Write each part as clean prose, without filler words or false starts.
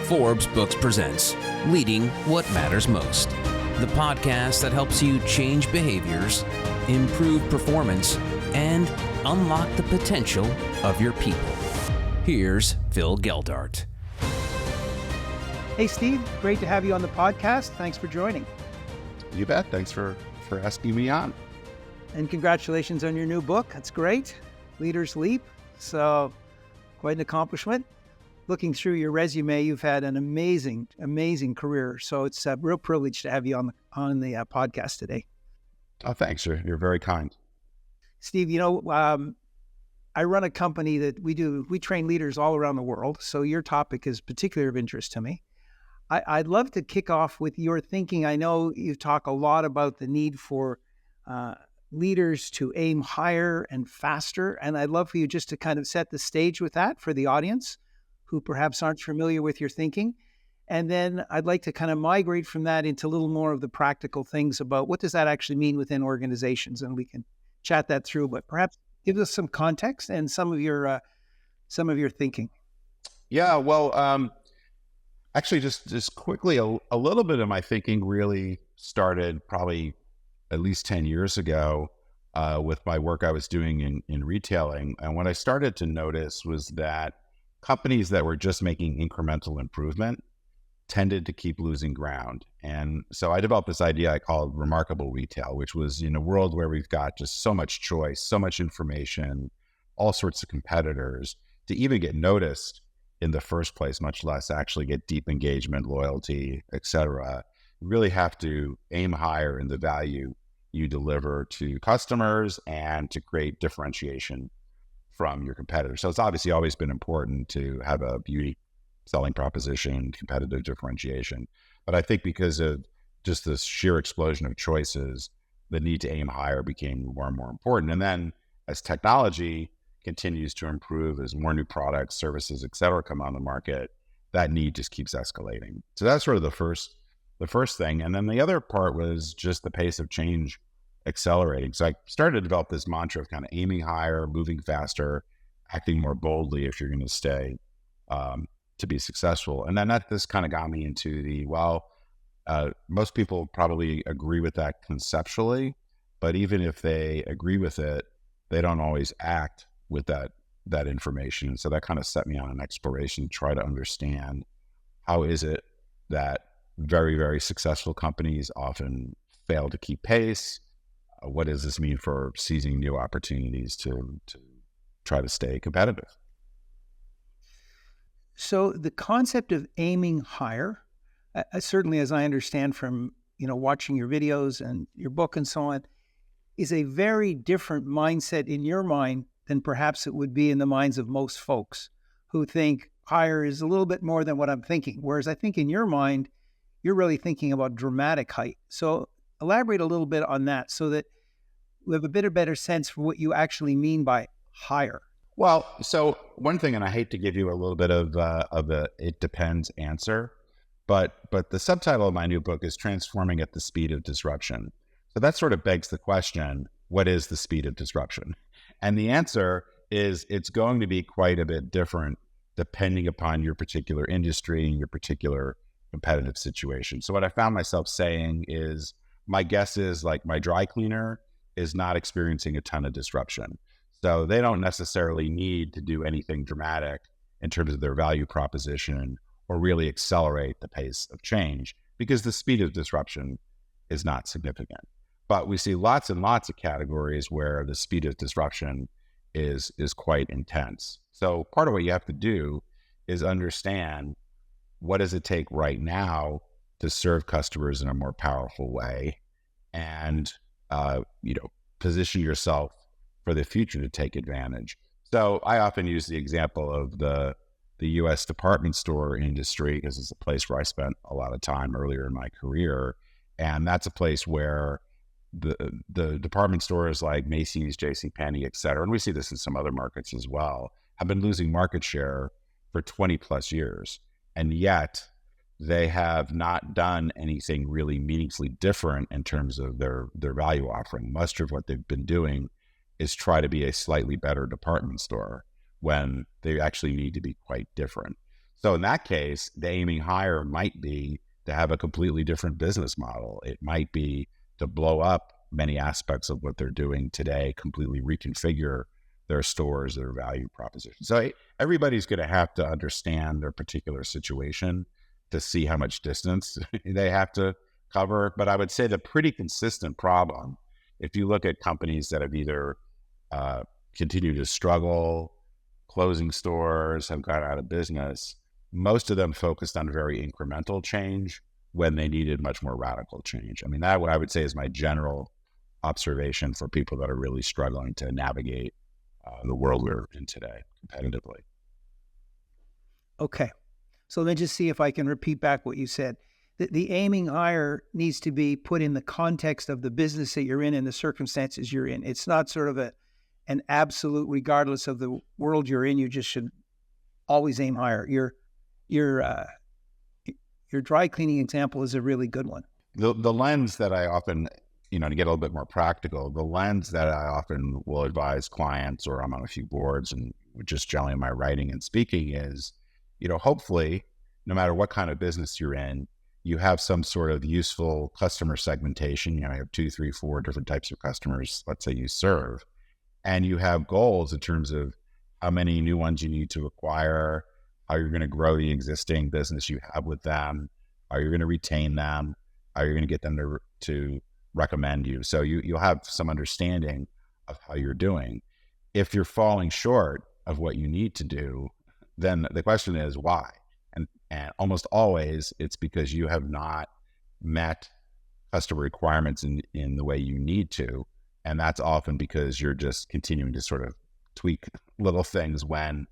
Forbes Books presents Leading What Matters Most, the podcast that helps you change behaviors, improve performance, and unlock the potential of your people. Here's Phil Geldart. Hey, Steve, great to have you on the podcast. Thanks for joining. You bet. Thanks for asking me on. And congratulations on your new book. That's great. Leaders Leap. So quite an accomplishment. Looking through your resume, you've had an amazing career. So it's a real privilege to have you on the podcast today. Oh, thanks. You're very kind. Steve, I run a company that we train leaders all around the world. So your topic is particularly of interest to me. I'd love to kick off with your thinking. I know you talk a lot about the need for leaders to aim higher and faster. And I'd love for you just to kind of set the stage with that for the audience who perhaps aren't familiar with your thinking. And then I'd like to kind of migrate from that into a little more of the practical things about what does that actually mean within organizations, and we can chat that through. But perhaps give us some context and some of your thinking. Yeah, well, actually, just quickly, a little bit of my thinking really started probably at least 10 years ago with my work I was doing in retailing. And what I started to notice was that companies that were just making incremental improvement tended to keep losing ground. And so I developed this idea I called remarkable retail, which was in a world where we've got just so much choice, so much information, all sorts of competitors, to even get noticed in the first place, much less actually get deep engagement, loyalty, et cetera. You really have to aim higher in the value you deliver to customers and to create differentiation from your competitors. So it's obviously always been important to have a beauty selling proposition, competitive differentiation. But I think because of just this sheer explosion of choices, the need to aim higher became more and more important. And then as technology continues to improve, as more new products, services, et cetera, come on the market, that need just keeps escalating. So that's sort of the first thing. And then the other part was just the pace of change accelerating. So I started to develop this mantra of kind of aiming higher, moving faster, acting more boldly if you're going to stay to be successful. And then this kind of got me into most people probably agree with that conceptually, but even if they agree with it, they don't always act with that information. So that kind of set me on an exploration to try to understand how is it that very, very successful companies often fail to keep pace. What does this mean for seizing new opportunities to try to stay competitive? So the concept of aiming higher, certainly as I understand from watching your videos and your book and so on, is a very different mindset in your mind than perhaps it would be in the minds of most folks who think higher is a little bit more than what I'm thinking. Whereas I think in your mind, you're really thinking about dramatic height. So elaborate a little bit on that so that we have a bit of better sense for what you actually mean by higher. Well, so one thing, and I hate to give you a little bit of a it depends answer, but the subtitle of my new book is Transforming at the Speed of Disruption. So that sort of begs the question, what is the speed of disruption? And the answer is it's going to be quite a bit different depending upon your particular industry and your particular competitive situation. So what I found myself saying is, my guess is like my dry cleaner is not experiencing a ton of disruption. So they don't necessarily need to do anything dramatic in terms of their value proposition or really accelerate the pace of change because the speed of disruption is not significant. But we see lots and lots of categories where the speed of disruption is quite intense. So part of what you have to do is understand, what does it take right now to serve customers in a more powerful way, and position yourself for the future to take advantage. So I often use the example of the U.S. department store industry because it's a place where I spent a lot of time earlier in my career, and that's a place where the department stores like Macy's, JCPenney, et cetera, and we see this in some other markets as well, have been losing market share for 20 plus years. And yet they have not done anything really meaningfully different in terms of their value offering. Much of what they've been doing is try to be a slightly better department store when they actually need to be quite different. So in that case, the aiming higher might be to have a completely different business model. It might be to blow up many aspects of what they're doing today, completely reconfigure their stores, their value proposition. So everybody's going to have to understand their particular situation to see how much distance they have to cover. But I would say the pretty consistent problem, if you look at companies that have either continued to struggle, closing stores, have gone out of business, most of them focused on very incremental change when they needed much more radical change. I mean, that what I would say is my general observation for people that are really struggling to navigate the world we're in today competitively. Okay. So let me just see if I can repeat back what you said. The aiming higher needs to be put in the context of the business that you're in and the circumstances you're in. It's not sort of an absolute, regardless of the world you're in, you just should always aim higher. Your dry cleaning example is a really good one. The lens that I often, to get a little bit more practical, the lens that I often will advise clients, or I'm on a few boards and just generally in my writing and speaking, is, hopefully, no matter what kind of business you're in, you have some sort of useful customer segmentation. You have 2, 3, 4 different types of customers, let's say, you serve, and you have goals in terms of how many new ones you need to acquire, how you're going to grow the existing business you have with them, how you're going to retain them, how you're going to get them to recommend you. So you'll have some understanding of how you're doing. If you're falling short of what you need to do, then the question is why? And almost always it's because you have not met customer requirements in the way you need to. And that's often because you're just continuing to sort of tweak little things when,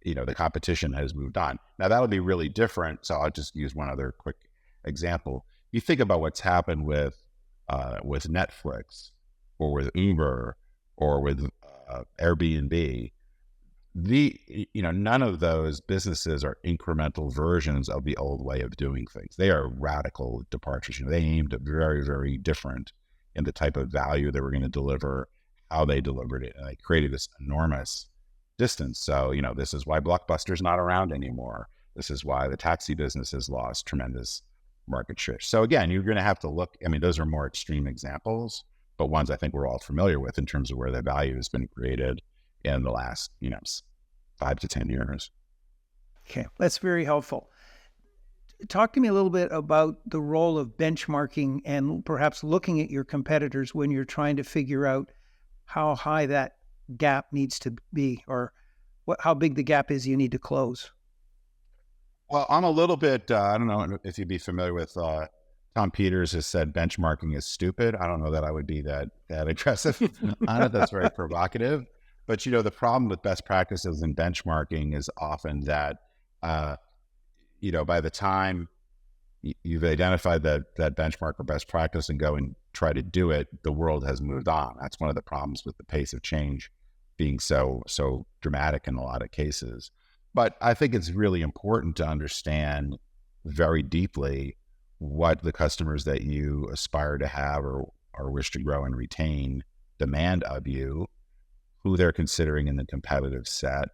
the competition has moved on. Now that would be really different. So I'll just use one other quick example. You think about what's happened with Netflix or with Uber or with Airbnb. None of those businesses are incremental versions of the old way of doing things. They are radical departures. They aimed at very, very different in the type of value they were going to deliver, how they delivered it, and they created this enormous distance. So, this is why Blockbuster's not around anymore. This is why the taxi business has lost tremendous market share. So again, you're going to have to look, those are more extreme examples, but ones I think we're all familiar with in terms of where the value has been created in the last, 5 to 10 years. Okay, that's very helpful. Talk to me a little bit about the role of benchmarking and perhaps looking at your competitors when you're trying to figure out how high that gap needs to be, or how big the gap is you need to close. Well, I'm a little bit, I don't know if you'd be familiar with, Tom Peters has said benchmarking is stupid. I don't know that I would be that aggressive on it. That's very provocative. But, the problem with best practices and benchmarking is often that, by the time you've identified that benchmark or best practice and go and try to do it, the world has moved on. That's one of the problems with the pace of change being so dramatic in a lot of cases. But I think it's really important to understand very deeply what the customers that you aspire to have or wish to grow and retain demand of you, who they're considering in the competitive set,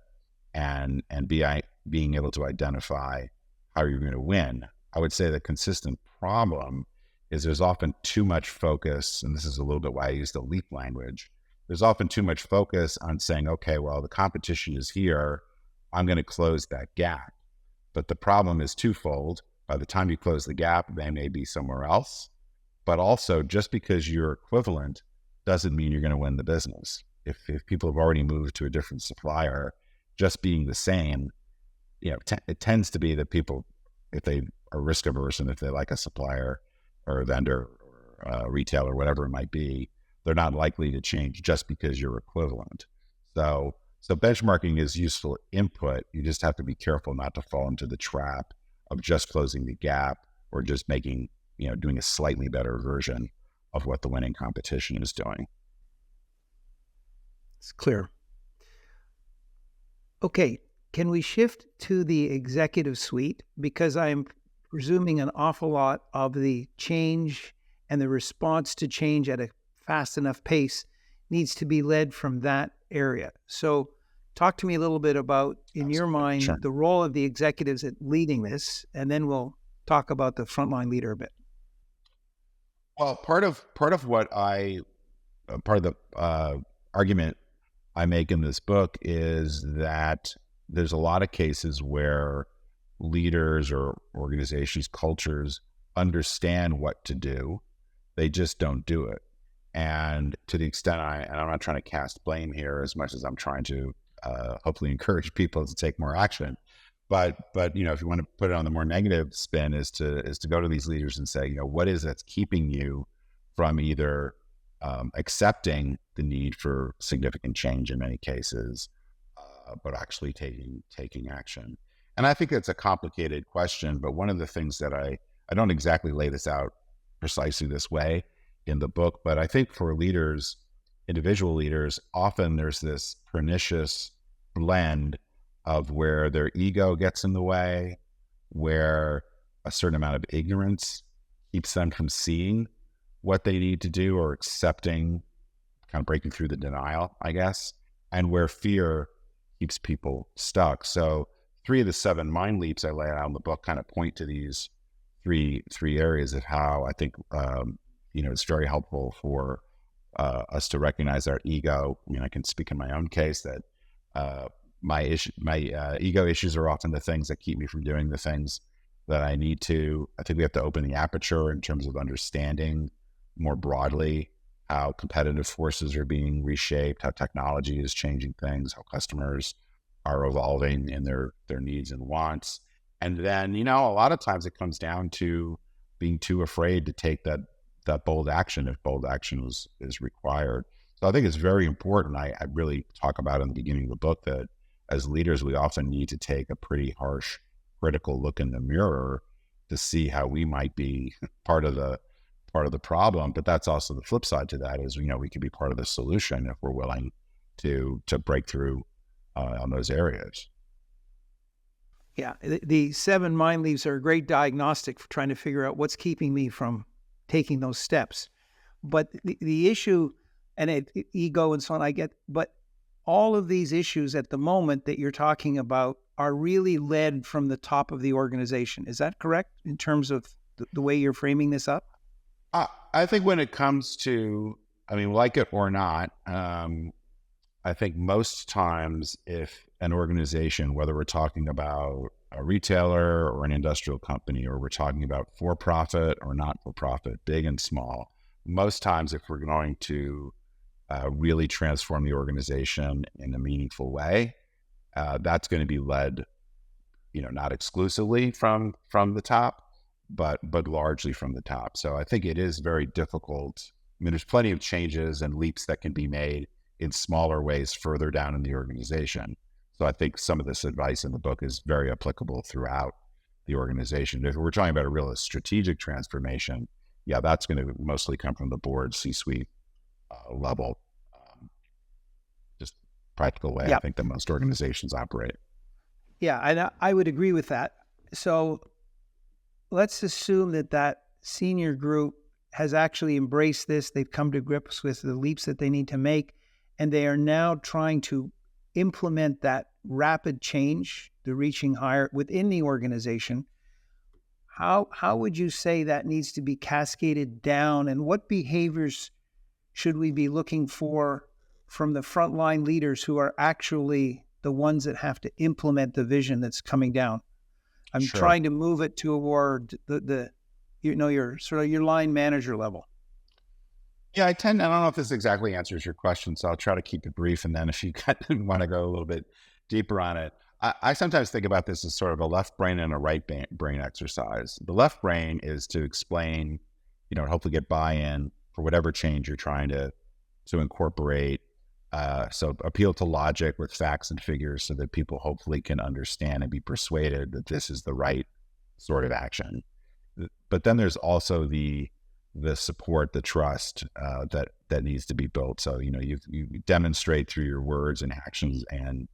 and being able to identify how you're going to win. I would say the consistent problem is there's often too much focus, and this is a little bit why I use the leap language. There's often too much focus on saying, okay, well, the competition is here, I'm going to close that gap. But the problem is twofold. By the time you close the gap, they may be somewhere else. But also, just because you're equivalent doesn't mean you're going to win the business. If people have already moved to a different supplier, just being the same, it tends to be that people, if they are risk averse and if they like a supplier or a vendor or a retailer, whatever it might be, they're not likely to change just because you're equivalent. So benchmarking is useful input. You just have to be careful not to fall into the trap of just closing the gap or just making, doing a slightly better version of what the winning competition is doing. It's clear. Okay, can we shift to the executive suite? Because I'm presuming an awful lot of the change and the response to change at a fast enough pace needs to be led from that area. So Talk to me a little bit about, in your mind, Sure. the role of the executives at leading this, and then we'll talk about the frontline leader a bit. Well, part of what part of the argument I make in this book is that there's a lot of cases where leaders or organizations, cultures understand what to do, they just don't do it. And to the extent and I'm not trying to cast blame here as much as I'm trying to hopefully encourage people to take more action. But if you want to put it on the more negative spin, is to go to these leaders and say, what is that's keeping you from either accepting the need for significant change in many cases, but actually taking action. And I think it's a complicated question, but one of the things that I don't exactly lay this out precisely this way in the book, but I think for leaders, individual leaders, often there's this pernicious blend of where their ego gets in the way, where a certain amount of ignorance keeps them from seeing what they need to do or accepting, kind of breaking through the denial, I guess, and where fear keeps people stuck. So 3 of the 7 mind leaps I lay out in the book kind of point to these three areas of how I think, it's very helpful for us to recognize our ego. I can speak in my own case that my ego issues are often the things that keep me from doing the things that I need to. I think we have to open the aperture in terms of understanding more broadly how competitive forces are being reshaped, how technology is changing things, how customers are evolving in their needs and wants. And then, a lot of times it comes down to being too afraid to take that bold action if bold action is required. So I think it's very important. I really talk about in the beginning of the book that as leaders, we often need to take a pretty harsh, critical look in the mirror to see how we might be part of the problem. But that's also the flip side to that is, we could be part of the solution if we're willing to break through on those areas. Yeah, the 7 mind leaps are a great diagnostic for trying to figure out what's keeping me from taking those steps. But the issue, and ego and so on, I get, but all of these issues at the moment that you're talking about are really led from the top of the organization. Is that correct in terms of the way you're framing this up? I think when it comes to, like it or not, I think most times if an organization, whether we're talking about a retailer or an industrial company, or we're talking about for-profit or not-for-profit, big and small, most times if we're going to really transform the organization in a meaningful way, that's going to be led, not exclusively from the top, but largely from the top. So I think it is very difficult. There's plenty of changes and leaps that can be made in smaller ways further down in the organization. So I think some of this advice in the book is very applicable throughout the organization. If we're talking about a real strategic transformation, that's going to mostly come from the board, C-suite level, just practical way. I think that most organizations operate. Yeah, and I would agree with that. So let's assume that senior group has actually embraced this. They've come to grips with the leaps that they need to make, and they are now trying to implement that rapid change, the reaching higher within the organization. How would you say that needs to be cascaded down, and what behaviors should we be looking for from the frontline leaders who are actually the ones that have to implement the vision that's coming down? I'm trying to move it toward your line manager level. Yeah, I don't know if this exactly answers your question, so I'll try to keep it brief. And then if you want to go a little bit deeper on it, I sometimes think about this as sort of a left brain and a right brain exercise. The left brain is to explain, hopefully get buy-in for whatever change you're trying to incorporate. So appeal to logic with facts and figures so that people hopefully can understand and be persuaded that this is the right sort of action. But then there's also the support, the trust that needs to be built. So, you demonstrate through your words and actions and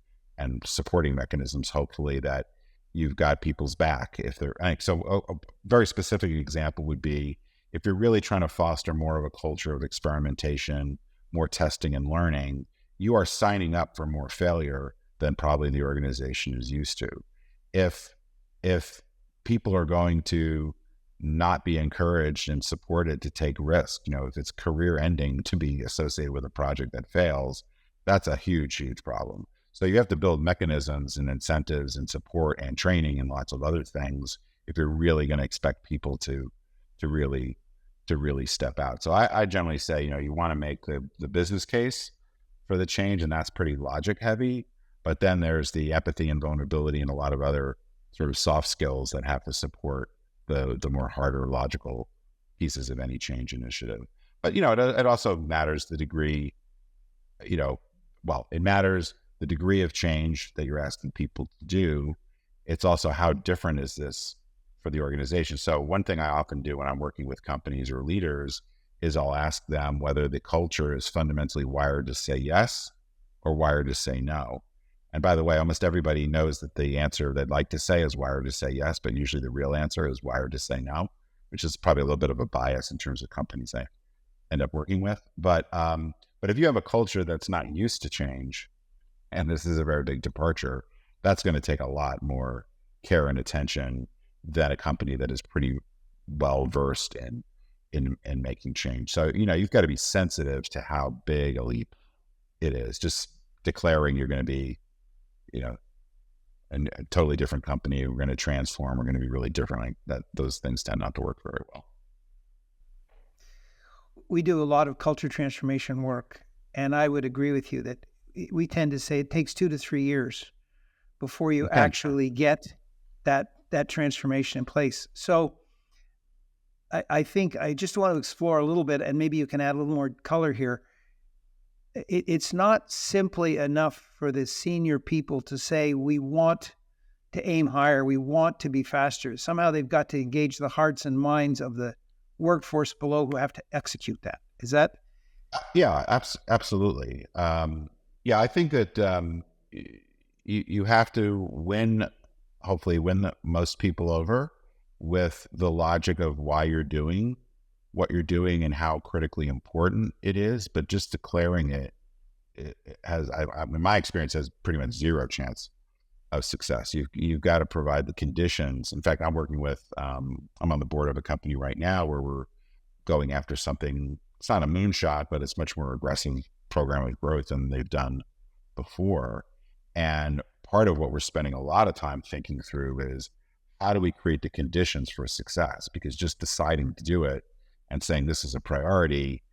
supporting mechanisms, hopefully, that you've got people's back. So a very specific example would be if you're really trying to foster more of a culture of experimentation, more testing and learning, you are signing up for more failure than probably the organization is used to. If people are going to not be encouraged and supported to take risk, if it's career ending to be associated with a project that fails, that's a huge problem. So you have to build mechanisms and incentives and support and training and lots of other things if you're really going to expect people to really step out. So I generally say, you want to make the business case for the change, and that's pretty logic heavy. But then there's the empathy and vulnerability and a lot of other sort of soft skills that have to support the more harder logical pieces of any change initiative. But, it also matters the degree, it matters the degree of change that you're asking people to do. It's also how different is this for the organization. So one thing I often do when I'm working with companies or leaders is I'll ask them whether the culture is fundamentally wired to say yes or wired to say no. And by the way, almost everybody knows that the answer they'd like to say is wired to say yes, but usually the real answer is wired to say no, which is probably a little bit of a bias in terms of companies I end up working with. But if you have a culture that's not used to change, and this is a very big departure, that's going to take a lot more care and attention than a company that is pretty well versed in making change. So, you've got to be sensitive to how big a leap it is. Just declaring you're going to be, a totally different company, we're going to transform, we're going to be really different, like that, those things tend not to work very well. We do a lot of culture transformation work, and I would agree with you that we tend to say it takes 2 to 3 years before you actually get that transformation in place. So I think I just want to explore a little bit, and maybe you can add a little more color here. It's not simply enough for the senior people to say, we want to aim higher, we want to be faster. Somehow they've got to engage the hearts and minds of the workforce below who have to execute that. Is that? Yeah, absolutely. I think that you have to hopefully win most people over with the logic of why you're doing what you're doing and how critically important it is. But just declaring it has, in my experience, has pretty much zero chance of success. You've got to provide the conditions. In fact, I'm on the board of a company right now where we're going after something. It's not a moonshot, but it's much more aggressive program of growth than they've done before. And part of what we're spending a lot of time thinking through is how do we create the conditions for success? Because just deciding to do it and saying this is a priority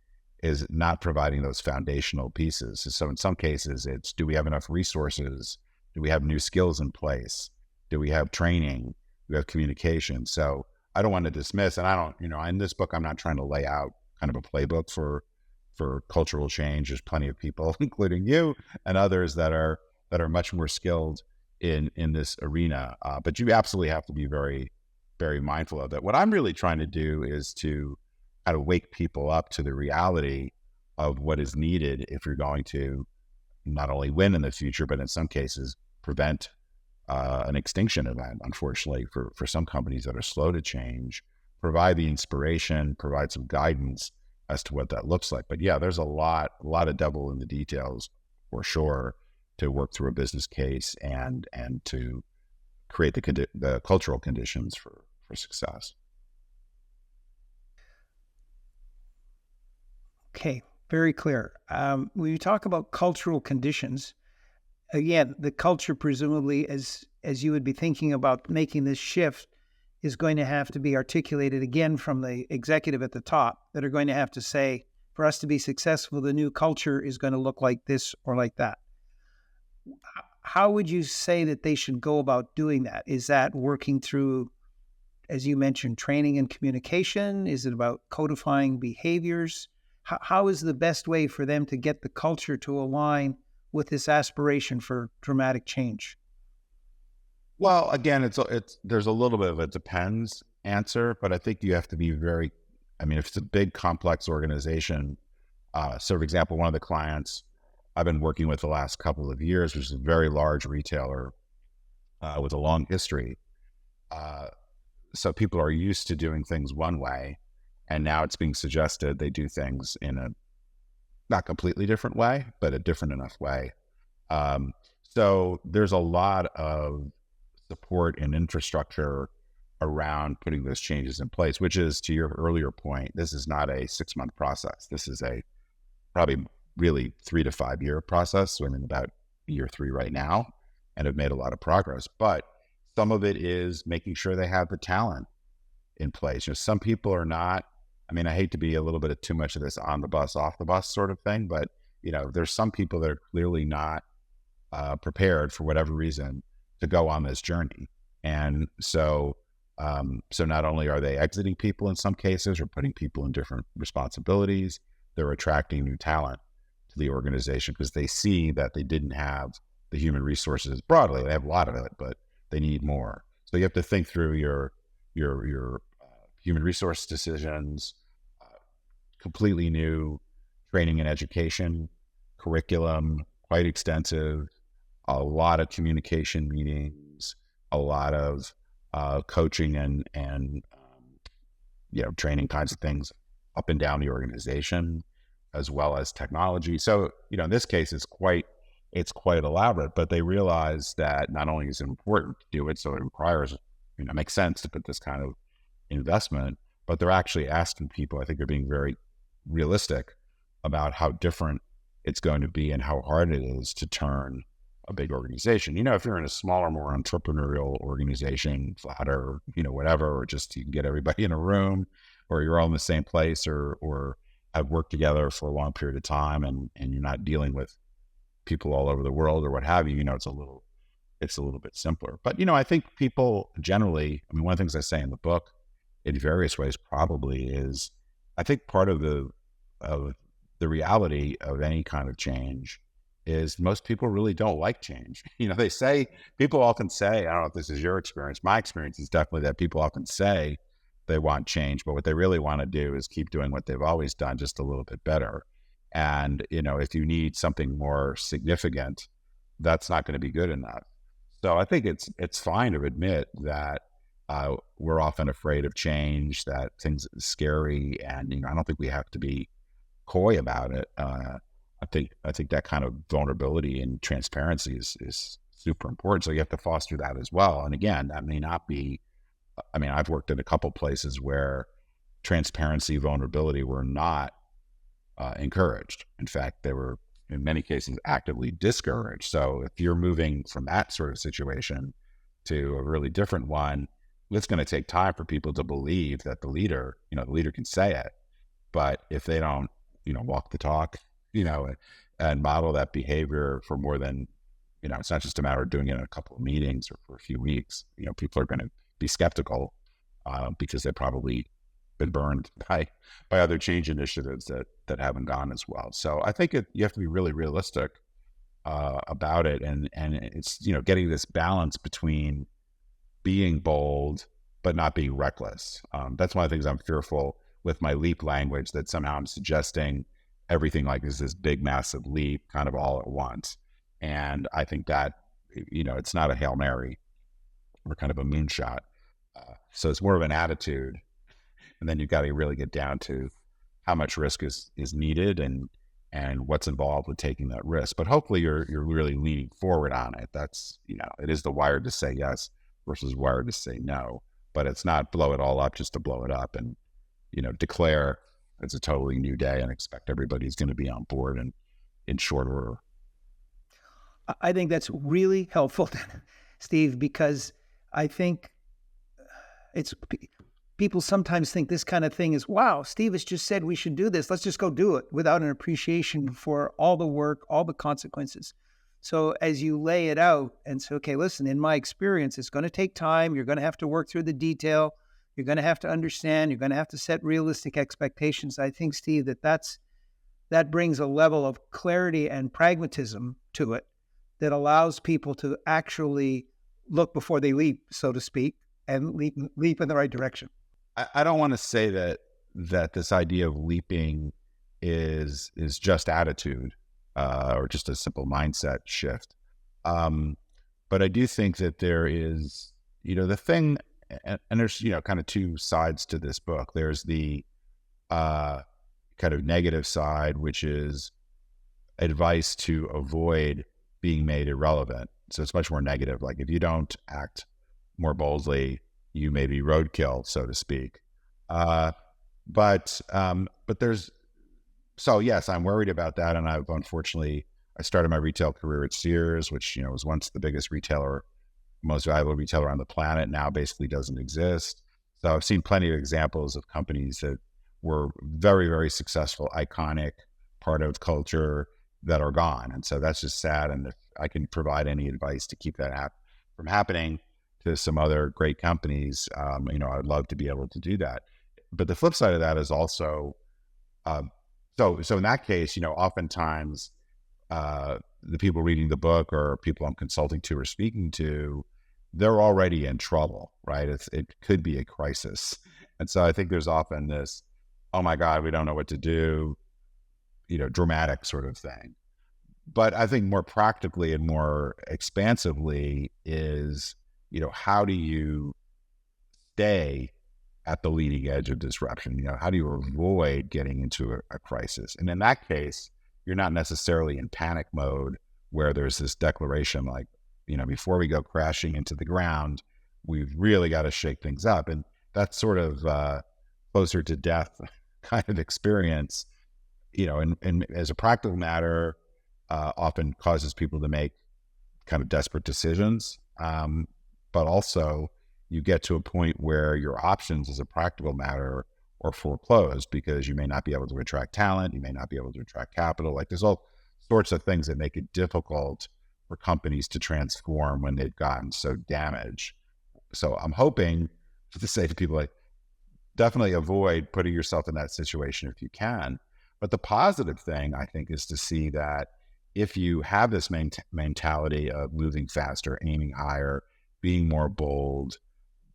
is not providing those foundational pieces. So in some cases, it's, do we have enough resources? Do we have new skills in place? Do we have training? Do we have communication? So I don't want to dismiss, and I don't, in this book, I'm not trying to lay out kind of a playbook for cultural change. There's plenty of people, including you and others, that are much more skilled in this arena. But you absolutely have to be very, very mindful of it. What I'm really trying to do is to kind of wake people up to the reality of what is needed if you're going to not only win in the future, but in some cases prevent an extinction event, unfortunately, for some companies that are slow to change. Provide the inspiration, provide some guidance as to what that looks like. But yeah, there's a lot of devil in the details for sure to work through a business case and to create the cultural conditions for success. Okay, very clear. When you talk about cultural conditions, again, the culture presumably, as you would be thinking about making this shift, is going to have to be articulated again from the executive at the top, that are going to have to say, for us to be successful, the new culture is going to look like this or like that. How would you say that they should go about doing that? Is that working through, as you mentioned, training and communication? Is it about codifying behaviors? How is the best way for them to get the culture to align with this aspiration for dramatic change? Well, again, there's a little bit of a depends answer, but I think you have to be if it's a big, complex organization. So for example, one of the clients I've been working with the last couple of years, which is a very large retailer with a long history. So people are used to doing things one way, and now it's being suggested they do things in a not completely different way, but a different enough way. So there's a lot of support and infrastructure around putting those changes in place, which is, to your earlier point, this is not a 6-month process. This is a probably really 3 to 5 year process. So I'm in about year 3 right now and have made a lot of progress. But some of it is making sure they have the talent in place. Some people are not, I hate to be a little bit of too much of this on the bus, off the bus sort of thing, but there's some people that are clearly not prepared for whatever reason to go on this journey. And so not only are they exiting people in some cases or putting people in different responsibilities, they're attracting new talent to the organization because they see that they didn't have the human resources broadly. They have a lot of it, but they need more. So you have to think through your human resource decisions, completely new training and education curriculum, quite extensive, a lot of communication meetings, a lot of coaching and training kinds of things up and down the organization, as well as technology. So, in this case, it's quite elaborate, but they realize that not only is it important to do it, so it requires, makes sense to put this kind of investment, but they're actually asking people, I think they're being very realistic about how different it's going to be and how hard it is to turn a big organization. If you're in a smaller, more entrepreneurial organization, flatter, whatever, or just you can get everybody in a room, or you're all in the same place, or have worked together for a long period of time, and you're not dealing with people all over the world or what have you, it's a little bit simpler. But, I think people generally, one of the things I say in the book in various ways probably is, I think part of the reality of any kind of change is most people really don't like change. People often say, I don't know if this is your experience, my experience is definitely that people often say they want change, but what they really want to do is keep doing what they've always done, just a little bit better. And, if you need something more significant, that's not going to be good enough. So I think it's fine to admit that we're often afraid of change, that things are scary, and, I don't think we have to be coy about it. I think that kind of vulnerability and transparency is super important. So you have to foster that as well. And again, that may not be, I've worked in a couple places where transparency, vulnerability were not encouraged. In fact, they were in many cases actively discouraged. So if you're moving from that sort of situation to a really different one, it's going to take time for people to believe that the leader can say it. But if they don't, walk the talk, and model that behavior for more than, it's not just a matter of doing it in a couple of meetings or for a few weeks. People are going to be skeptical because they've probably been burned by other change initiatives that haven't gone as well. So I think you have to be really realistic about it, and it's getting this balance between being bold but not being reckless. That's one of the things I'm fearful with my leap language, that somehow I'm suggesting everything like this big, massive leap kind of all at once. And I think that, it's not a Hail Mary or kind of a moonshot. So it's more of an attitude. And then you've got to really get down to how much risk is needed and what's involved with taking that risk. But hopefully you're really leaning forward on it. That's, it is the wired to say yes versus wired to say no. But it's not blow it all up just to blow it up and, declare it's a totally new day and expect everybody's going to be on board and in short order. I think that's really helpful, Steve, because I think people sometimes think this kind of thing is, wow, Steve has just said we should do this. Let's just go do it, without an appreciation for all the work, all the consequences. So as you lay it out and say, okay, listen, in my experience, it's going to take time. You're going to have to work through the detail. You're going to have to understand. You're going to have to set realistic expectations. I think, Steve, that brings a level of clarity and pragmatism to it that allows people to actually look before they leap, so to speak, and leap in the right direction. I don't want to say that this idea of leaping is just attitude or just a simple mindset shift. But I do think that there is, the thing, and there's, kind of two sides to this book. There's the kind of negative side, which is advice to avoid being made irrelevant. So it's much more negative. Like if you don't act more boldly, you may be roadkill, so to speak. But there's, so yes, I'm worried about that. And I've unfortunately, I started my retail career at Sears, which, was once the biggest retailer, most valuable retailer on the planet, now basically doesn't exist. So I've seen plenty of examples of companies that were very, very successful, iconic, part of culture that are gone. And so that's just sad. And if I can provide any advice to keep that from happening to some other great companies, I'd love to be able to do that. But the flip side of that is also, so in that case, oftentimes the people reading the book or people I'm consulting to or speaking to, they're already in trouble, right? It could be a crisis. And so I think there's often this, oh my God, we don't know what to do, dramatic sort of thing. But I think more practically and more expansively is, how do you stay at the leading edge of disruption? How do you avoid getting into a crisis? And in that case, you're not necessarily in panic mode where there's this declaration like, before we go crashing into the ground, we've really got to shake things up. And that's sort of closer to death kind of experience, and as a practical matter, often causes people to make kind of desperate decisions. But also you get to a point where your options as a practical matter are foreclosed because you may not be able to attract talent. You may not be able to attract capital. Like there's all sorts of things that make it difficult for companies to transform when they've gotten so damaged. So I'm hoping to say to people, like, definitely avoid putting yourself in that situation if you can. But the positive thing, I think, is to see that if you have this mentality of moving faster, aiming higher, being more bold,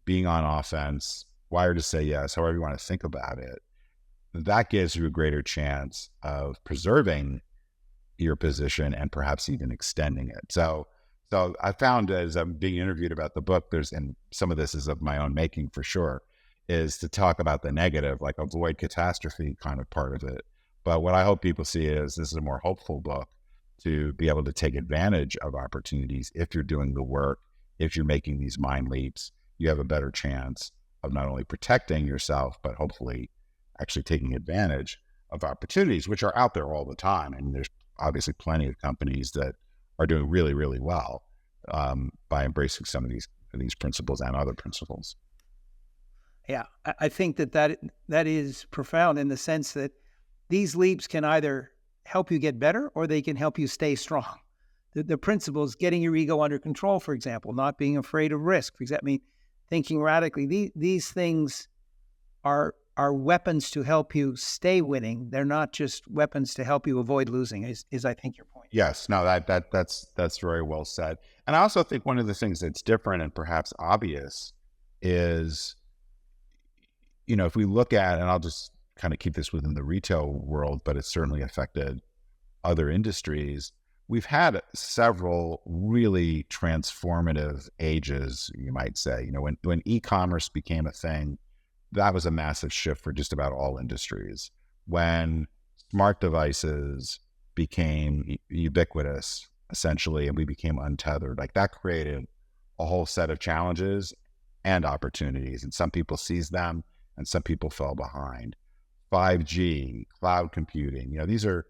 being on offense, wired to say yes, however you want to think about it, that gives you a greater chance of preserving your position and perhaps even extending it. So I found as I'm being interviewed about the book, and some of this is of my own making for sure, is to talk about the negative, like avoid catastrophe kind of part of it. But what I hope people see is this is a more hopeful book to be able to take advantage of opportunities. If you're doing the work, if you're making these mind leaps, you have a better chance of not only protecting yourself, but hopefully actually taking advantage of opportunities, which are out there all the time. And there's obviously plenty of companies that are doing really, really well by embracing some of these principles and other principles. Yeah, I think that is profound in the sense that these leaps can either help you get better or they can help you stay strong. The principles, getting your ego under control, for example, not being afraid of risk, for example, thinking radically. These things are weapons to help you stay winning. They're not just weapons to help you avoid losing, is I think your point. Yes, no, that's very well said. And I also think one of the things that's different and perhaps obvious is, if we look at, and I'll just kind of keep this within the retail world, but it's certainly affected other industries. We've had several really transformative ages, you might say. When e-commerce became a thing, that was a massive shift for just about all industries. When smart devices became ubiquitous, essentially, and we became untethered, like that created a whole set of challenges and opportunities. And some people seized them and some people fell behind. 5G, cloud computing, these are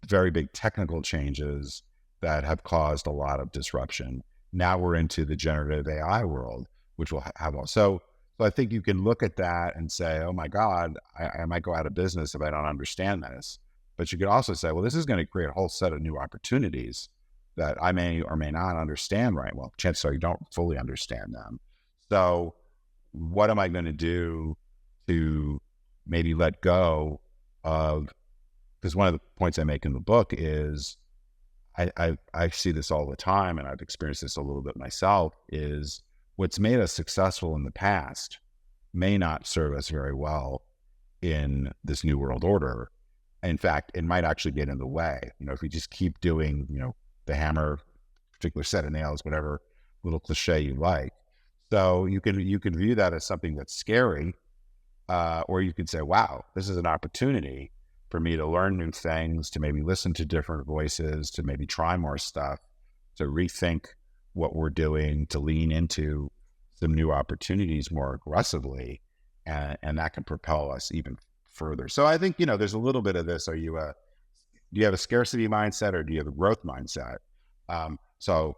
very big technical changes that have caused a lot of disruption. Now we're into the generative AI world, which will have all. So I think you can look at that and say, oh my God, I might go out of business if I don't understand this. But you could also say, well, this is going to create a whole set of new opportunities that I may or may not understand right. Well, chances are you don't fully understand them. So what am I going to do to maybe let go of, because one of the points I make in the book is I see this all the time, and I've experienced this a little bit myself, is what's made us successful in the past may not serve us very well in this new world order. In fact, it might actually get in the way. If we just keep doing, the hammer, particular set of nails, whatever little cliche you like. So you can view that as something that's scary, or you could say, wow, this is an opportunity for me to learn new things, to maybe listen to different voices, to maybe try more stuff. to rethink what we're doing, to lean into some new opportunities more aggressively, and that can propel us even further. So I think, there's a little bit of this. Do you have a scarcity mindset or do you have a growth mindset? So,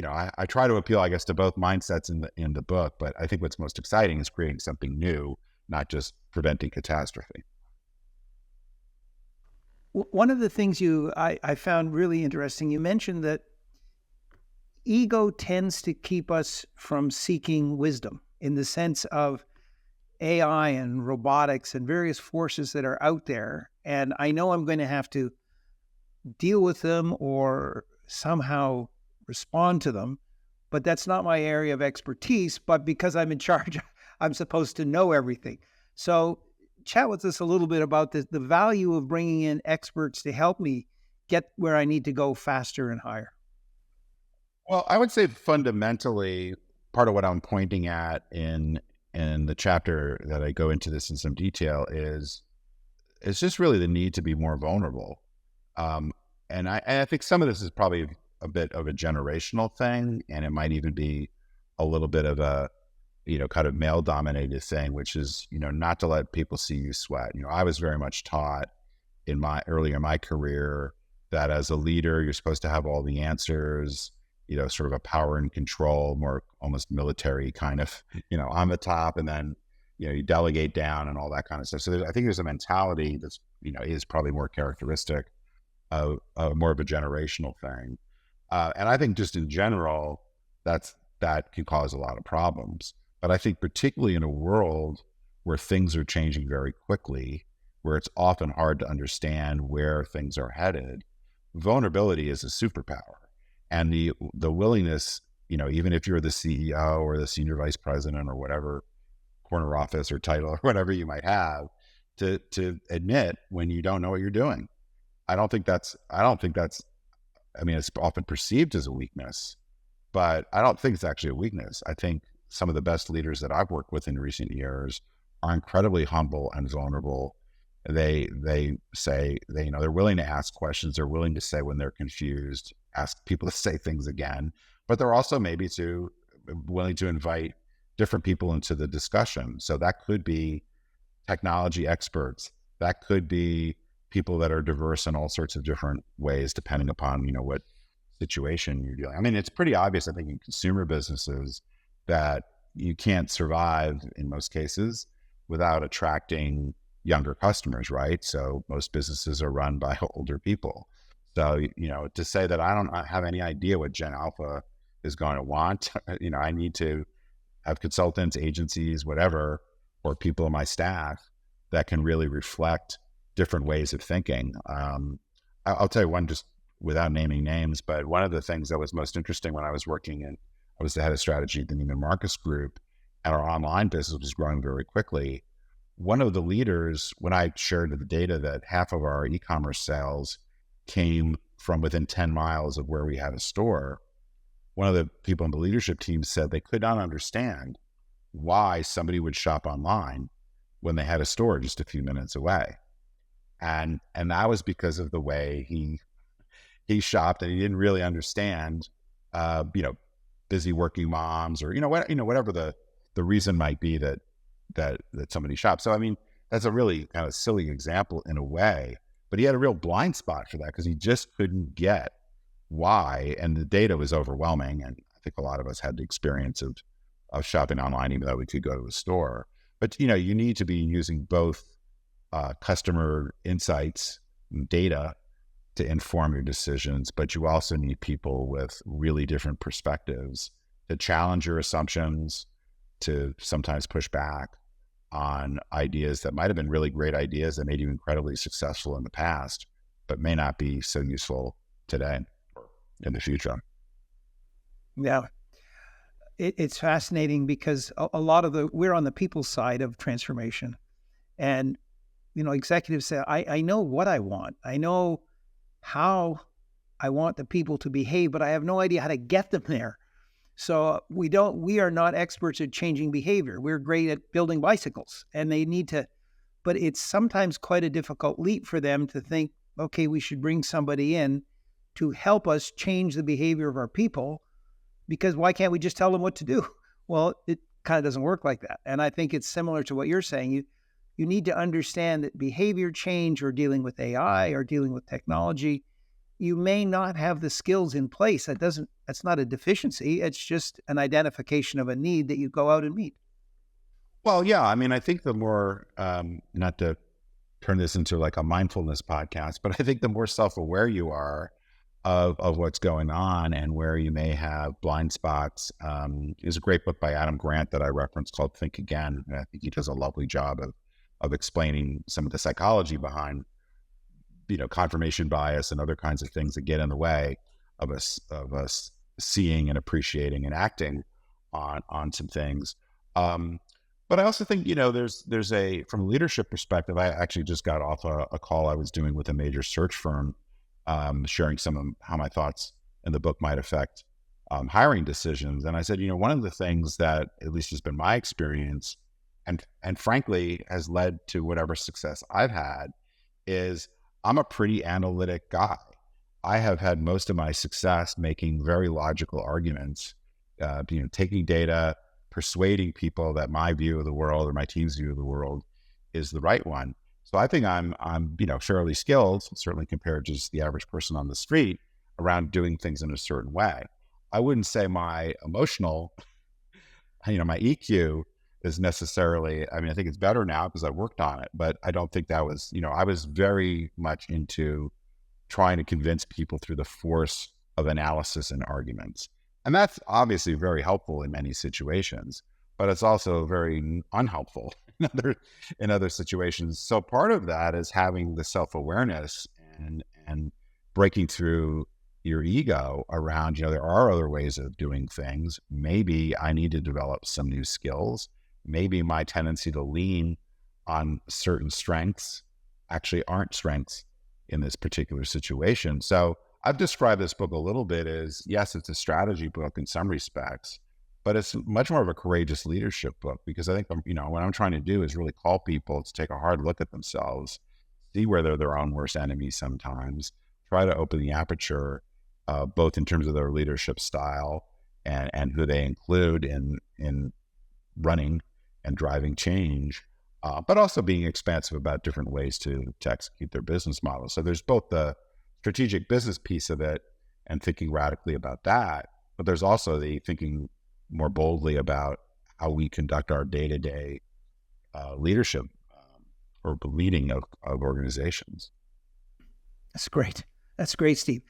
I try to appeal, I guess, to both mindsets in the book, but I think what's most exciting is creating something new, not just preventing catastrophe. One of the things I found really interesting, you mentioned that ego tends to keep us from seeking wisdom in the sense of AI and robotics and various forces that are out there. And I know I'm going to have to deal with them or somehow respond to them, but that's not my area of expertise. But because I'm in charge, I'm supposed to know everything. So chat with us a little bit about the value of bringing in experts to help me get where I need to go faster and higher. Well, I would say fundamentally, part of what I'm pointing at in the chapter that I go into this in some detail is it's just really the need to be more vulnerable. And I think some of this is probably a bit of a generational thing, and it might even be a little bit of a, kind of male dominated thing, which is, not to let people see you sweat. I was very much taught earlier in my career that as a leader, you're supposed to have all the answers, sort of a power and control, more almost military kind of, on the top, and then, you delegate down and all that kind of stuff. So I think there's a mentality that's, is probably more characteristic of more of a generational thing. And I think just in general, that can cause a lot of problems. But I think particularly in a world where things are changing very quickly, where it's often hard to understand where things are headed, vulnerability is a superpower. And the willingness, even if you're the CEO or the senior vice president or whatever corner office or title or whatever you might have, to admit when you don't know what you're doing. I don't think that's, it's often perceived as a weakness, but I don't think it's actually a weakness. I think some of the best leaders that I've worked with in recent years are incredibly humble and vulnerable. They say, they're willing to ask questions. They're willing to say when they're confused, ask people to say things again, but they're also maybe willing to invite different people into the discussion. So that could be technology experts. That could be people that are diverse in all sorts of different ways, depending upon, what situation you're dealing. It's pretty obvious, I think, in consumer businesses that you can't survive in most cases without attracting younger customers, right? So most businesses are run by older people. So, to say that I don't have any idea what Gen Alpha is going to want, I need to have consultants, agencies, whatever, or people on my staff that can really reflect different ways of thinking. I'll tell you one, just without naming names, but one of the things that was most interesting when I was I was the head of strategy at the Neiman Marcus Group, and our online business was growing very quickly. One of the leaders, when I shared the data that half of our e-commerce sales came from within 10 miles of where we had a store, one of the people in the leadership team said they could not understand why somebody would shop online when they had a store just a few minutes away. And that was because of the way he shopped, and he didn't really understand, busy working moms or, whatever the reason might be that somebody shops. So, that's a really kind of silly example in a way, but he had a real blind spot for that because he just couldn't get why. And the data was overwhelming. And I think a lot of us had the experience of shopping online, even though we could go to a store. But, you need to be using both customer insights and data to inform your decisions, but you also need people with really different perspectives to challenge your assumptions, to sometimes push back on ideas that might have been really great ideas that made you incredibly successful in the past, but may not be so useful today or in the future. Yeah. It's fascinating because a lot of we're on the people side of transformation, and, executives say, I know what I want. I know how I want the people to behave, but I have no idea how to get them there. So we are not experts at changing behavior. We're great at building bicycles, and they need to, but it's sometimes quite a difficult leap for them to think, okay, we should bring somebody in to help us change the behavior of our people, because why can't we just tell them what to do? Well, it kind of doesn't work like that. And I think it's similar to what you're saying. You need to understand that behavior change, or dealing with AI, or dealing with technology, you may not have the skills in place. That's not a deficiency. It's just an identification of a need that you go out and meet. Well, yeah. I mean, I think the more, not to turn this into like a mindfulness podcast, but I think the more self-aware you are of what's going on and where you may have blind spots. There's a great book by Adam Grant that I referenced called Think Again. And I think he does a lovely job of explaining some of the psychology behind, confirmation bias and other kinds of things that get in the way of us seeing and appreciating and acting on some things. But I also think, there's from a leadership perspective, I actually just got off a call I was doing with a major search firm, sharing some of how my thoughts in the book might affect hiring decisions. And I said, one of the things that at least has been my experience and frankly has led to whatever success I've had is I'm a pretty analytic guy. I have had most of my success making very logical arguments, taking data, persuading people that my view of the world or my team's view of the world is the right one. So I think I'm fairly skilled, certainly compared to just the average person on the street, around doing things in a certain way. I wouldn't say my emotional, my EQ is necessarily, I think it's better now because I worked on it, but I don't think that was, I was very much into trying to convince people through the force of analysis and arguments. And that's obviously very helpful in many situations, but it's also very unhelpful in other situations. So part of that is having the self-awareness and breaking through your ego around, there are other ways of doing things. Maybe I need to develop some new skills. Maybe my tendency to lean on certain strengths actually aren't strengths in this particular situation. So I've described this book a little bit as, yes, it's a strategy book in some respects, but it's much more of a courageous leadership book, because I think, what I'm trying to do is really call people to take a hard look at themselves, see where they're their own worst enemies sometimes, try to open the aperture, both in terms of their leadership style and who they include in running and driving change, but also being expansive about different ways to execute their business model. So there's both the strategic business piece of it and thinking radically about that, but there's also the thinking more boldly about how we conduct our day-to-day leadership or leading of organizations. That's great. That's great, Steve.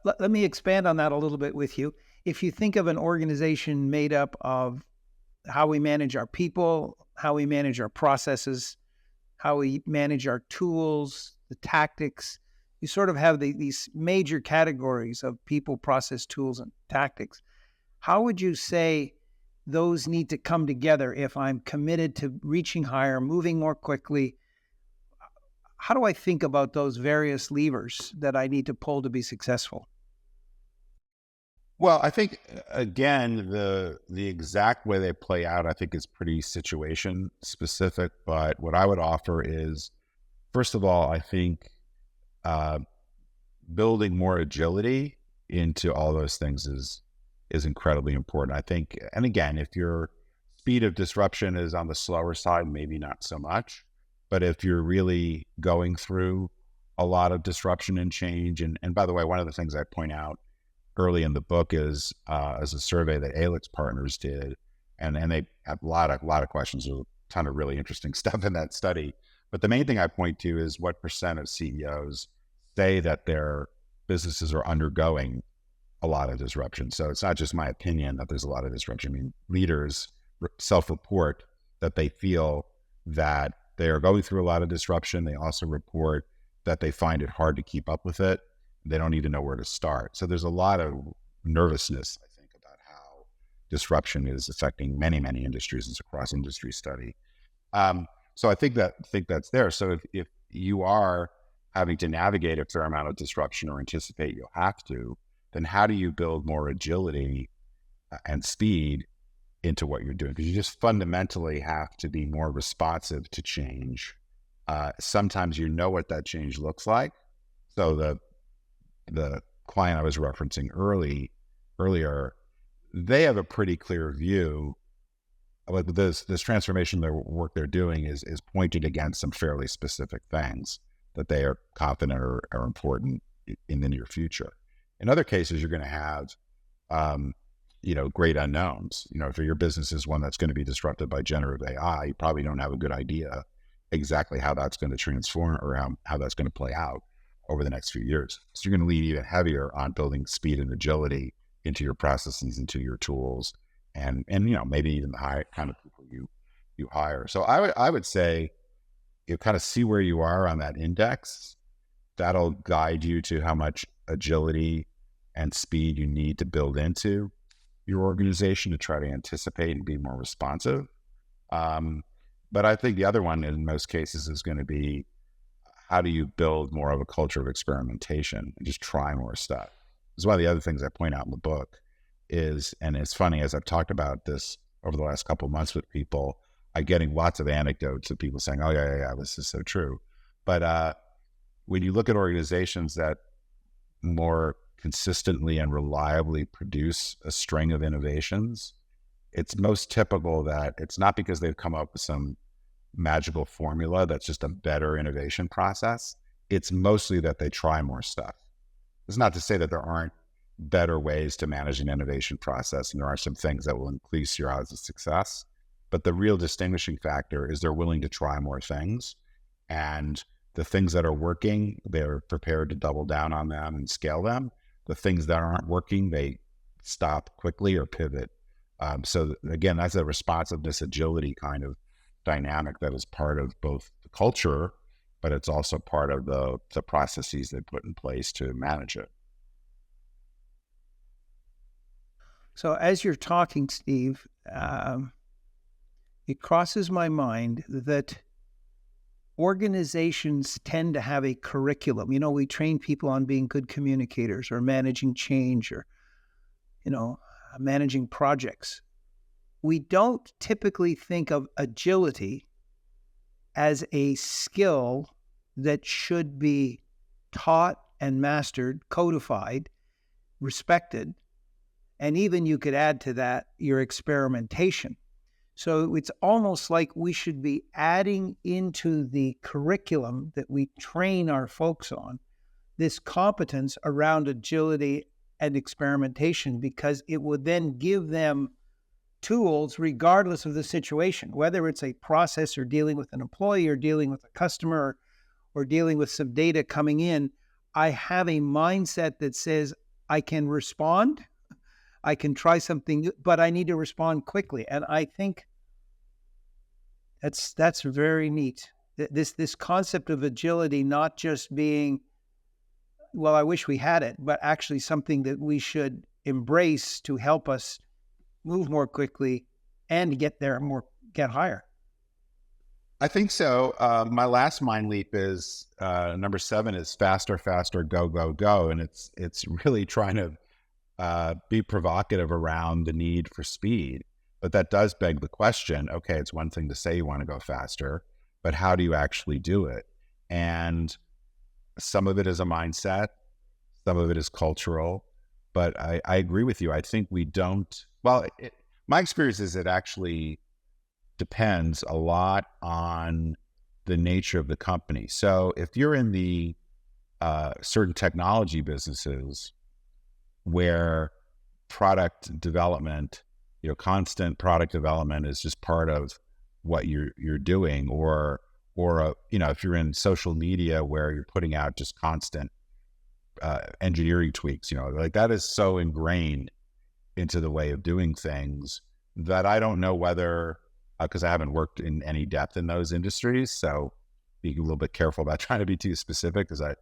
Let me expand on that a little bit with you. If you think of an organization made up of how we manage our people, how we manage our processes, how we manage our tools, the tactics, you sort of have these major categories of people, process, tools, and tactics. How would you say those need to come together if I'm committed to reaching higher, moving more quickly? How do I think about those various levers that I need to pull to be successful? Well, I think, again, the exact way they play out, I think is pretty situation specific. But what I would offer is, first of all, I think building more agility into all those things is incredibly important. I think, and again, if your speed of disruption is on the slower side, maybe not so much. But if you're really going through a lot of disruption and change, and by the way, one of the things I point out early in the book is a survey that ALEX Partners did, and they have a lot of questions, a ton of really interesting stuff in that study. But the main thing I point to is what % of CEOs say that their businesses are undergoing a lot of disruption. So it's not just my opinion that there's a lot of disruption. Leaders self-report that they feel that they are going through a lot of disruption. They also report that they find it hard to keep up with it. They don't even know where to start. So there's a lot of nervousness, I think, about how disruption is affecting many, many industries. It's a cross-industry study. So I think that's there. So if you are having to navigate a fair amount of disruption or anticipate you'll have to, then how do you build more agility and speed into what you're doing? Because you just fundamentally have to be more responsive to change. Sometimes you know what that change looks like. So the client I was referencing earlier, they have a pretty clear view. Like this transformation work they're doing is pointed against some fairly specific things that they are confident are important in the near future. In other cases, you're going to have, great unknowns. If your business is one that's going to be disrupted by generative AI, you probably don't have a good idea exactly how that's going to transform or how that's going to play out over the next few years. So you're going to lean even heavier on building speed and agility into your processes, into your tools, and maybe even the high kind of people you hire. So I would say you kind of see where you are on that index. That'll guide you to how much agility and speed you need to build into your organization to try to anticipate and be more responsive. But I think the other one in most cases is going to be, how do you build more of a culture of experimentation and just try more stuff? This is one of the other things I point out in the book is, and it's funny, as I've talked about this over the last couple of months with people, I'm getting lots of anecdotes of people saying, oh yeah, this is so true. But when you look at organizations that more consistently and reliably produce a string of innovations, it's most typical that it's not because they've come up with some magical formula that's just a better innovation process. It's mostly that they try more stuff. It's not to say that there aren't better ways to manage an innovation process, and there are some things that will increase your odds of success. But the real distinguishing factor is they're willing to try more things, and the things that are working, they're prepared to double down on them and scale them. The things that aren't working, they stop quickly or pivot. So again, that's a responsiveness, agility kind of dynamic that is part of both the culture, but it's also part of the processes they put in place to manage it. So as you're talking, Steve, it crosses my mind that organizations tend to have a curriculum. We train people on being good communicators or managing change or, managing projects. We don't typically think of agility as a skill that should be taught and mastered, codified, respected, and even you could add to that your experimentation. So it's almost like we should be adding into the curriculum that we train our folks on this competence around agility and experimentation, because it would then give them tools regardless of the situation, whether it's a process or dealing with an employee or dealing with a customer or dealing with some data coming in. I have a mindset that says I can respond, I can try something new, but I need to respond quickly. And I think that's very neat. This concept of agility not just being, well, I wish we had it, but actually something that we should embrace to help us move more quickly and get higher. I think so. My last mind leap is number 7 is faster, go, go, go. And it's really trying to be provocative around the need for speed. But that does beg the question, okay, it's one thing to say you want to go faster, but how do you actually do it? And some of it is a mindset, some of it is cultural, but I agree with you. I think we don't, my experience is it actually depends a lot on the nature of the company. So if you're in the certain technology businesses where product development, constant product development is just part of what you're doing, or if you're in social media where you're putting out just constant engineering tweaks, like that is so ingrained into the way of doing things that I don't know whether, because I haven't worked in any depth in those industries, so be a little bit careful about trying to be too specific because I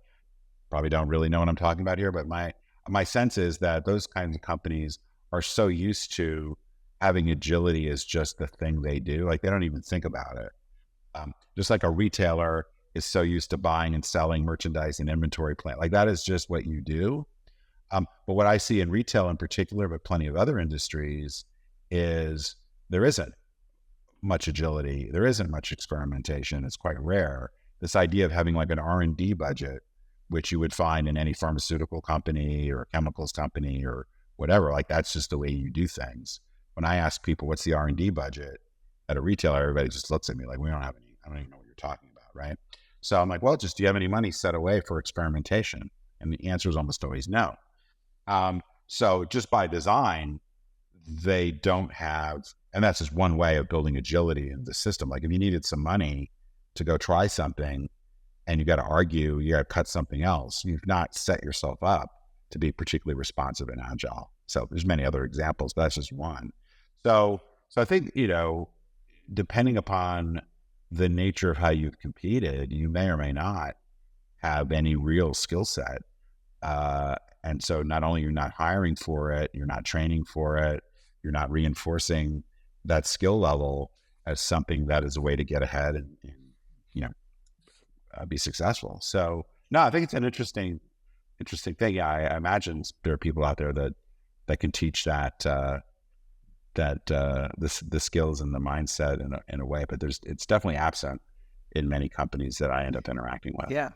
probably don't really know what I'm talking about here. But my sense is that those kinds of companies are so used to having agility as just the thing they do, like they don't even think about it. Just like a retailer is so used to buying and selling merchandise and inventory plan, like that is just what you do. But what I see in retail in particular, but plenty of other industries, is there isn't much agility. There isn't much experimentation. It's quite rare. This idea of having like an R&D budget which you would find in any pharmaceutical company or chemicals company or whatever. Like, that's just the way you do things. When I ask people, what's the R&D budget at a retailer, everybody just looks at me like, we don't have any, I don't even know what you're talking about, right? So I'm like, well, just do you have any money set away for experimentation? And the answer is almost always no. So just by design, they don't have, and that's just one way of building agility in the system. Like, if you needed some money to go try something and you got to argue, you got to cut something else, you've not set yourself up to be particularly responsive and agile. So there's many other examples, but that's just one. So I think, depending upon the nature of how you've competed, you may or may not have any real skill set. And so not only you're not hiring for it, you're not training for it, you're not reinforcing that skill level as something that is a way to get ahead and be successful. So no, I think it's an interesting thing. Yeah, I imagine there are people out there that can teach that the skills and the mindset in a way, but it's definitely absent in many companies that I end up interacting with. Yeah.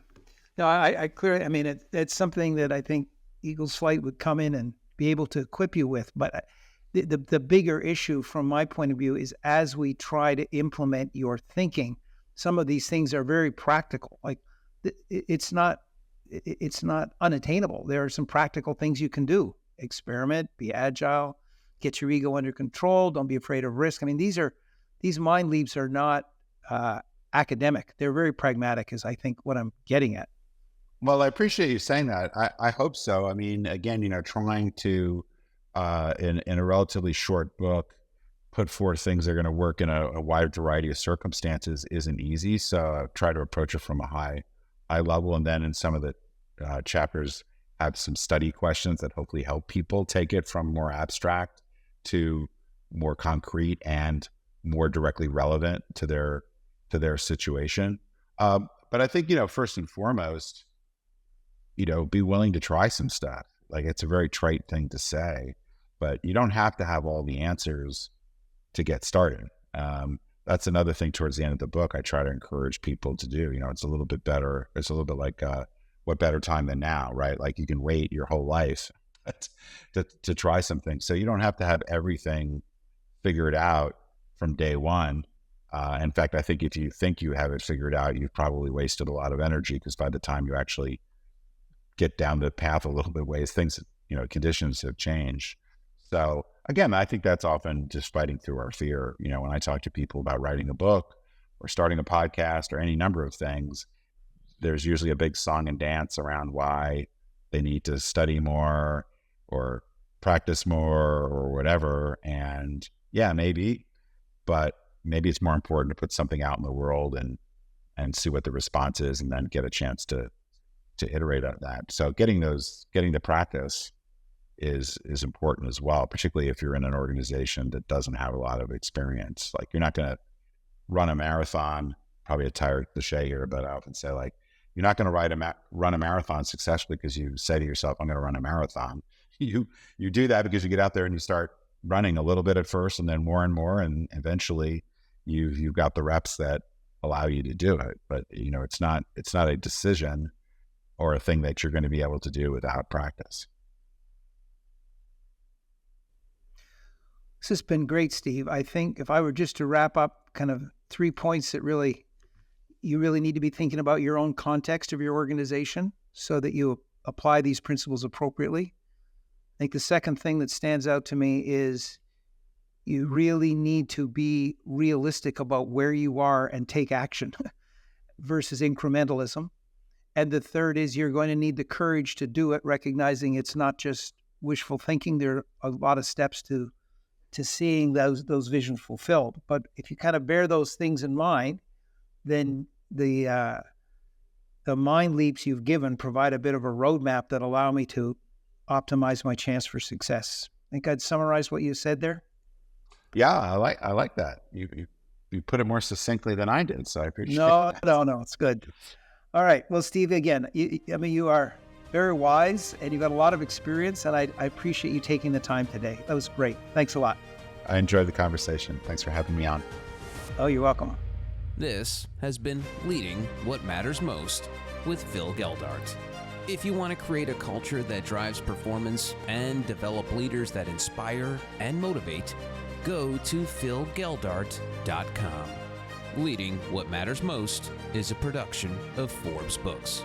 No, I clearly, I mean, it's something that I think Eagles Flight would come in and be able to equip you with. But the bigger issue from my point of view is, as we try to implement your thinking, some of these things are very practical. Like, it's not unattainable. There are some practical things you can do. Experiment, be agile, get your ego under control. Don't be afraid of risk. I mean, these mind leaps are not academic. They're very pragmatic, is I think what I'm getting at. Well, I appreciate you saying that. I hope so. I mean, again, trying to, in a relatively short book, put forth things that are going to work in a wide variety of circumstances isn't easy. So I try to approach it from a high level. And then in some of the chapters, have some study questions that hopefully help people take it from more abstract to more concrete and more directly relevant to their situation. But I think, first and foremost, be willing to try some stuff. Like, it's a very trite thing to say, but you don't have to have all the answers to get started. That's another thing towards the end of the book I try to encourage people to do. It's a little bit better. It's a little bit like, what better time than now, right? Like, you can wait your whole life to try something. So you don't have to have everything figured out from day one. In fact, I think if you think you have it figured out, you've probably wasted a lot of energy, because by the time you actually get down the path a little bit ways, things, conditions have changed. So again, I think that's often just fighting through our fear. When I talk to people about writing a book or starting a podcast or any number of things, there's usually a big song and dance around why they need to study more or practice more or whatever. And yeah, maybe, but maybe it's more important to put something out in the world and see what the response is, and then get a chance to iterate on that. So getting the practice is important as well, particularly if you're in an organization that doesn't have a lot of experience. Like, you're not going to run a marathon, probably a tired cliche here, but I often say, like, you're not going to run a marathon successfully because you say to yourself, I'm going to run a marathon. You do that because you get out there and you start running a little bit at first, and then more and more, and eventually you've got the reps that allow you to do it. But it's not a decision or a thing that you're going to be able to do without practice. This has been great, Steve. I think if I were just to wrap up kind of 3 points that you really need to be thinking about your own context of your organization so that you apply these principles appropriately. I think the second thing that stands out to me is you really need to be realistic about where you are and take action versus incrementalism. And the third is you're going to need the courage to do it, recognizing it's not just wishful thinking. There are a lot of steps to seeing those visions fulfilled. But if you kind of bear those things in mind, then the mind leaps you've given provide a bit of a roadmap that allow me to optimize my chance for success. I think I'd summarize what you said there. Yeah, I like that. You put it more succinctly than I did, so I appreciate it. No, it's good. All right. Well, Steve, again, you are very wise and you've got a lot of experience, and I appreciate you taking the time today. That was great. Thanks a lot. I enjoyed the conversation. Thanks for having me on. Oh, you're welcome. This has been Leading What Matters Most with Phil Geldart. If you want to create a culture that drives performance and develop leaders that inspire and motivate, go to philgeldart.com. Leading What Matters Most is a production of Forbes Books.